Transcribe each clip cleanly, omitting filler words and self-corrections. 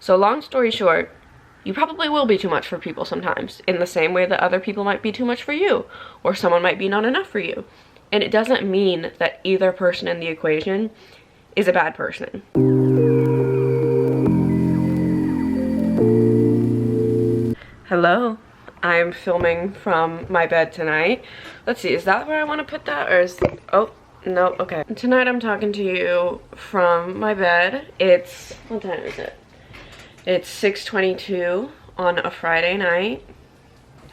So long story short, you probably will be too much for people sometimes, in the same way that other people might be too much for you, or someone might be not enough for you. And it doesn't mean that either person in the equation is a bad person. Hello, I'm filming from my bed tonight. Let's see, is that where I want to put that, or is, oh, no, okay. Tonight I'm talking to you from my bed. It's, what time is it? It's 6:22 on a Friday night.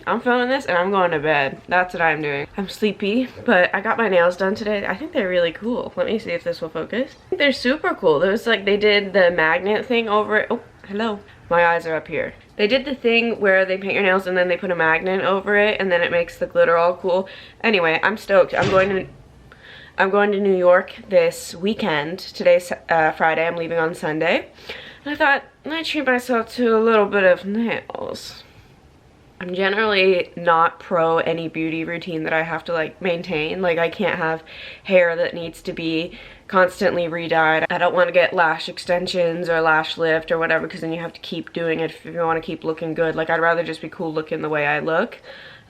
I'm filming this and I'm going to bed. That's what I'm doing. I'm sleepy, but I got my nails done today. I think they're really cool. Let me see if this will focus. I think they're super cool. There's like, they did the magnet thing over it. Oh, hello. My eyes are up here. They did the thing where they paint your nails and then they put a magnet over it and then it makes the glitter all cool. Anyway, I'm stoked. I'm going to New York this weekend. Today's Friday. I'm leaving on Sunday. And I thought I'd treat myself to a little bit of nails. I'm generally not pro any beauty routine that I have to like maintain. Like, I can't have hair that needs to be constantly re-dyed. I don't want to get lash extensions or lash lift or whatever, because then you have to keep doing it if you want to keep looking good. Like, I'd rather just be cool looking the way I look.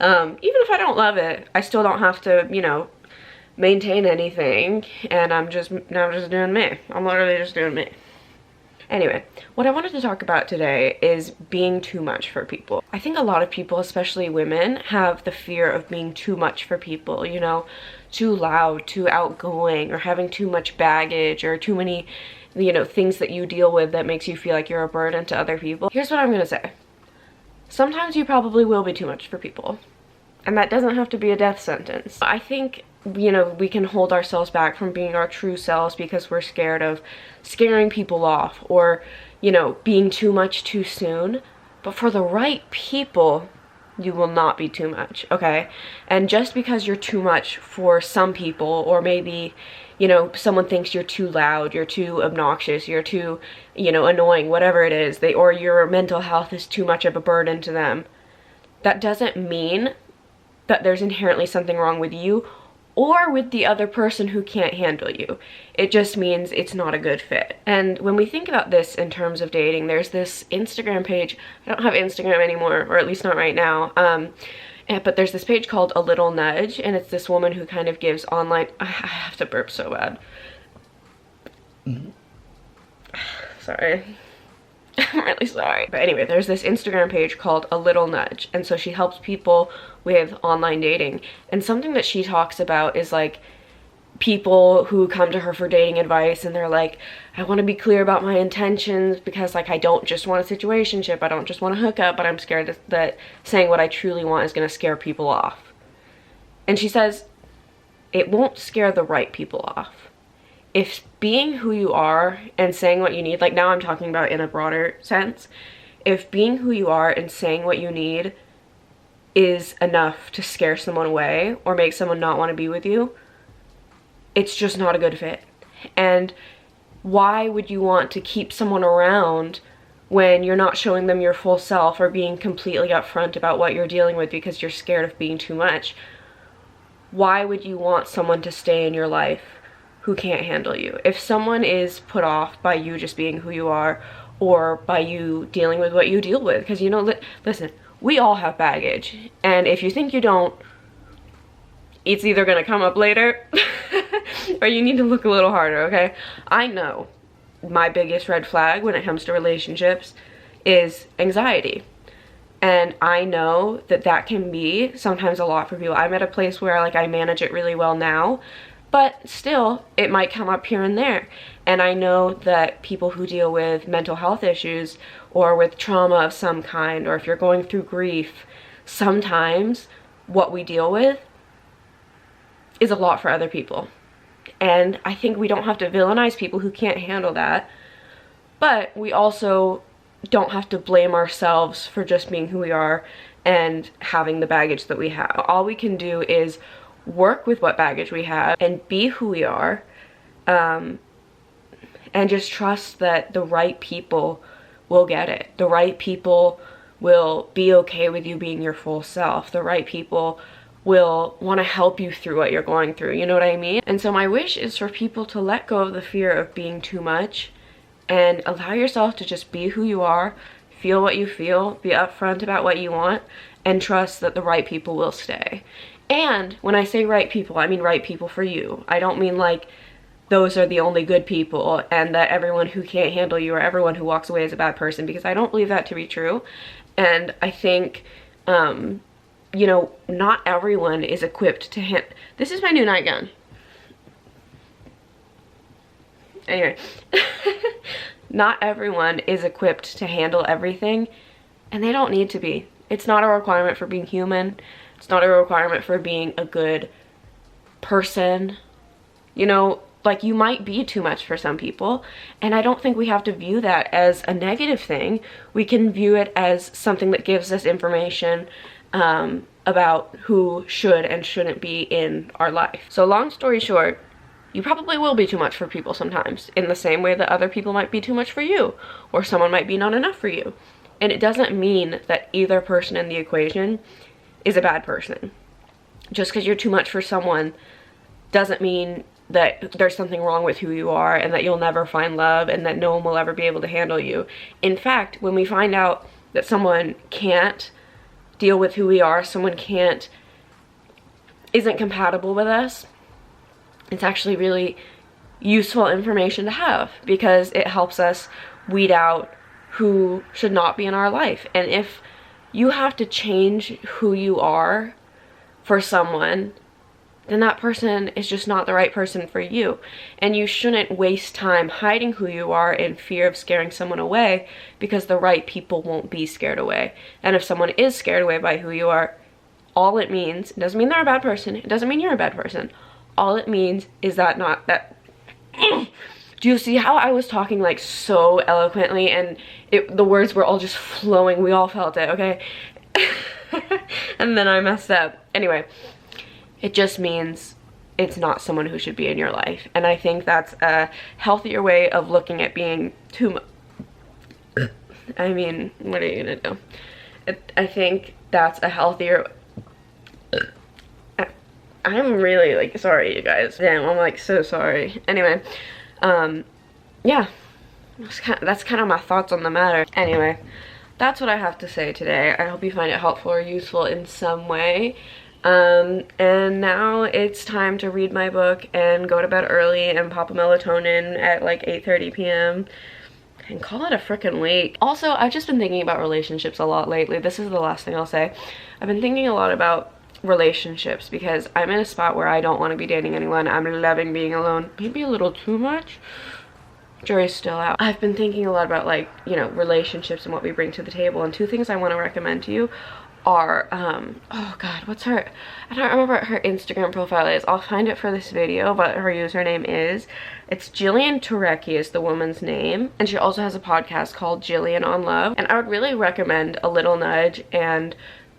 Even if I don't love it, I still don't have to, you know, maintain anything. And now I'm just doing me. I'm literally just doing me. Anyway, what I wanted to talk about today is being too much for people. I think a lot of people, especially women, have the fear of being too much for people, you know, too loud, too outgoing, or having too much baggage, or too many, you know, things that you deal with that makes you feel like you're a burden to other people. Here's what I'm gonna say. Sometimes you probably will be too much for people, and that doesn't have to be a death sentence. I think, you know, we can hold ourselves back from being our true selves because we're scared of scaring people off, or, you know, being too much too soon. But for the right people, you will not be too much, okay? And just because you're too much for some people, or maybe, you know, someone thinks you're too loud, you're too obnoxious, you're too, you know, annoying, whatever it is, or your mental health is too much of a burden to them, that doesn't mean that there's inherently something wrong with you or with the other person who can't handle you. It just means it's not a good fit. And when we think about this in terms of dating, there's this Instagram page. I don't have Instagram anymore, or at least not right now. But there's this page called A Little Nudge, and it's this woman who kind of gives online, I have to burp so bad. Sorry. I'm really sorry. But anyway, there's this Instagram page called A Little Nudge, and so she helps people with online dating. And something that she talks about is like people who come to her for dating advice and they're like, I want to be clear about my intentions because, like, I don't just want a situationship, I don't just want to hook up, but I'm scared that saying what I truly want is going to scare people off. And she says it won't scare the right people off. If being who you are and saying what you need, like, now I'm talking about in a broader sense, if being who you are and saying what you need is enough to scare someone away or make someone not want to be with you, it's just not a good fit. And why would you want to keep someone around when you're not showing them your full self or being completely upfront about what you're dealing with because you're scared of being too much? Why would you want someone to stay in your life who can't handle you? If someone is put off by you just being who you are, or by you dealing with what you deal with, because, you know, listen, we all have baggage, and if you think you don't, it's either gonna come up later or you need to look a little harder, okay? I know my biggest red flag when it comes to relationships is anxiety. And I know that that can be sometimes a lot for people. I'm at a place where, like, I manage it really well now, but still, it might come up here and there. And I know that people who deal with mental health issues or with trauma of some kind, or if you're going through grief, sometimes what we deal with is a lot for other people. And I think we don't have to villainize people who can't handle that, but we also don't have to blame ourselves for just being who we are and having the baggage that we have. All we can do is work with what baggage we have and be who we are, and just trust that the right people will get it. The right people will be okay with you being your full self. The right people will want to help you through what you're going through, you know what I mean? And so my wish is for people to let go of the fear of being too much and allow yourself to just be who you are, feel what you feel, be upfront about what you want, and trust that the right people will stay. And when I say right people, I mean right people for you. I don't mean like those are the only good people and that everyone who can't handle you or everyone who walks away is a bad person, because I don't believe that to be true. And I think, you know, not everyone is equipped to handle. This is my new nightgown. Anyway, not everyone is equipped to handle everything, and they don't need to be. It's not a requirement for being human. It's not a requirement for being a good person. You know, like, you might be too much for some people, and I don't think we have to view that as a negative thing. We can view it as something that gives us information about who should and shouldn't be in our life. So long story short, you probably will be too much for people sometimes, in the same way that other people might be too much for you, or someone might be not enough for you. And it doesn't mean that either person in the equation is a bad person. Just because you're too much for someone doesn't mean that there's something wrong with who you are and that you'll never find love and that no one will ever be able to handle you. In fact, when we find out that someone can't deal with who we are, someone isn't compatible with us, it's actually really useful information to have, because it helps us weed out who should not be in our life. And if you have to change who you are for someone, then that person is just not the right person for you. And you shouldn't waste time hiding who you are in fear of scaring someone away, because the right people won't be scared away. And if someone is scared away by who you are, all it means, it doesn't mean they're a bad person, it doesn't mean you're a bad person. All it means is that do you see how I was talking like so eloquently and the words were all just flowing? We all felt it, okay? And then I messed up. Anyway, it just means it's not someone who should be in your life. And I think that's a healthier way of looking at being too much. I mean, what are you gonna do? I think that's a healthier... I'm really like sorry, you guys. Damn, I'm like so sorry. Anyway, yeah, that's kind of my thoughts on the matter. Anyway, that's what I have to say today. I hope you find it helpful or useful in some way. And now it's time to read my book and go to bed early and pop a melatonin at like 8:30 p.m. and call it a frickin' week. Also, I've just been thinking about relationships a lot lately. This is the last thing I'll say. I've been thinking a lot about relationships because I'm in a spot where I don't want to be dating anyone. I'm loving being alone. Maybe a little too much. Jury's still out. I've been thinking a lot about, like, you know, relationships and what we bring to the table, and two things I want to recommend to you are oh god, what's her, I don't remember what her Instagram profile is. I'll find it for this video, but her username is, it's Jillian Turecki is the woman's name, and she also has a podcast called Jillian on Love. And I would really recommend A Little Nudge and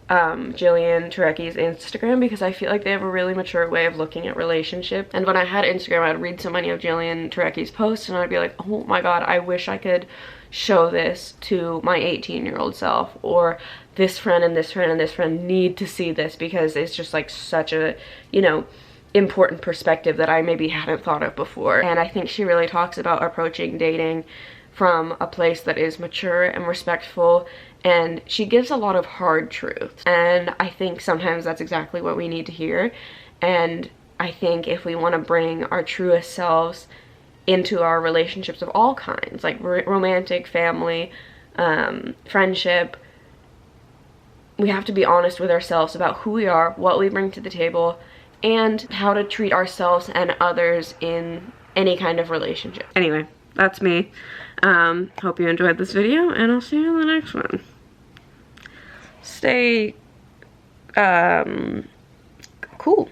Jillian Turecki's Instagram, because I feel like they have a really mature way of looking at relationships. And when I had Instagram, I'd read so many of Jillian Turecki's posts and I'd be like, oh my god, I wish I could show this to my 18-year-old self, or this friend and this friend and this friend need to see this, because it's just like such a, you know, important perspective that I maybe hadn't thought of before. And I think she really talks about approaching dating from a place that is mature and respectful, and she gives a lot of hard truths, and I think sometimes that's exactly what we need to hear. And I think if we want to bring our truest selves into our relationships of all kinds, like romantic, family, friendship, we have to be honest with ourselves about who we are, what we bring to the table, and how to treat ourselves and others in any kind of relationship. Anyway, that's me. Hope you enjoyed this video, and I'll see you in the next one. Stay cool.